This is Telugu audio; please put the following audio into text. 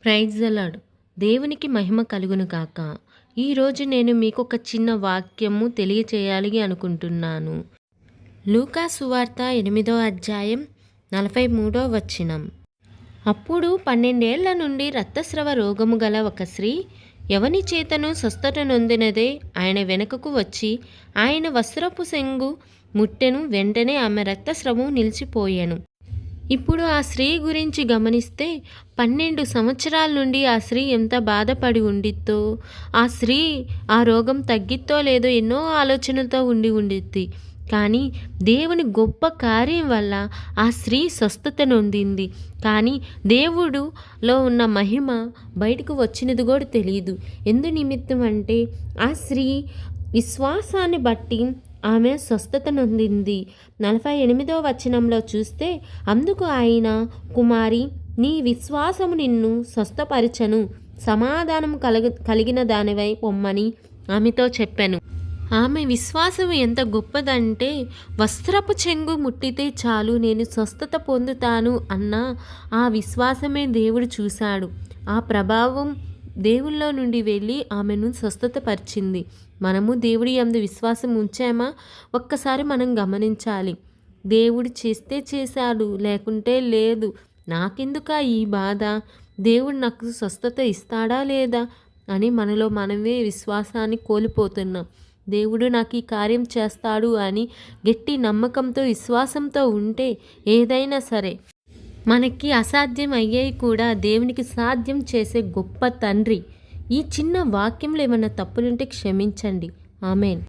Praise the lord. దేవునికి మహిమ కలుగును గాక. ఈరోజు నేను మీకు ఒక చిన్న వాక్యము తెలియచేయాలి అనుకుంటున్నాను. లూకా సువార్త 8వ అధ్యాయం 43వ వచనం. అప్పుడు 12 ఏళ్ల నుండి రక్తస్రావ రోగము గల ఒక స్త్రీ ఎవని చేతను స్వస్థత నొందినదే ఆయన వెనుకకు వచ్చి ఆయన వస్త్రపు సెంగు ముట్టెను. వెంటనే ఆమె రక్తస్రావం నిలిచిపోయాను. ఇప్పుడు ఆ స్త్రీ గురించి గమనిస్తే 12 సంవత్సరాల నుండి ఆ స్త్రీ ఎంత బాధపడి ఉండిద్దో, ఆ స్త్రీ ఆ రోగం తగ్గిద్దో లేదో ఎన్నో ఆలోచనలతో ఉండిద్ది. కానీ దేవుని గొప్ప కార్యం వల్ల ఆ స్త్రీ స్వస్థత నొందింది. కానీ దేవుడులో ఉన్న మహిమ బయటకు వచ్చినది కూడా తెలియదు. ఎందు నిమిత్తం అంటే ఆ స్త్రీ విశ్వాసాన్ని బట్టి ఆమె స్వస్థత నొందింది. 48వ వచనంలో చూస్తే, అందుకు ఆయన, కుమారి, నీ విశ్వాసము నిన్ను స్వస్థపరచను, సమాధానం కలిగిన దానివై పొమ్మని ఆమెతో చెప్పాను. ఆమె విశ్వాసం ఎంత గొప్పదంటే, వస్త్రపు చెంగు ముట్టితే చాలు నేను స్వస్థత పొందుతాను అన్న ఆ విశ్వాసమే దేవుడు చూశాడు. ఆ ప్రభావం దేవుళ్ళో నుండి వెళ్ళి ఆమెను స్వస్థతపరిచింది. మనము దేవుడి యందు విశ్వాసం ఉంచామా? ఒక్కసారి మనం గమనించాలి. దేవుడు చేస్తే చేశాడు, లేకుంటే లేదు. నాకెందుకా ఈ బాధ? దేవుడు నాకు స్వస్థత ఇస్తాడా లేదా అని మనలో మనమే విశ్వాసాన్ని కోల్పోతున్నాం. దేవుడు నాకు ఈ కార్యం చేస్తాడు అని గట్టి నమ్మకంతో విశ్వాసంతో ఉంటే ఏదైనా సరే మనకి అసాధ్యం అయ్యేవి కూడా దేవునికి సాధ్యం చేసే గొప్ప తండ్రి. ఈ చిన్న వాక్యంలో ఏమైనా తప్పులుంటే క్షమించండి. ఆమేన్.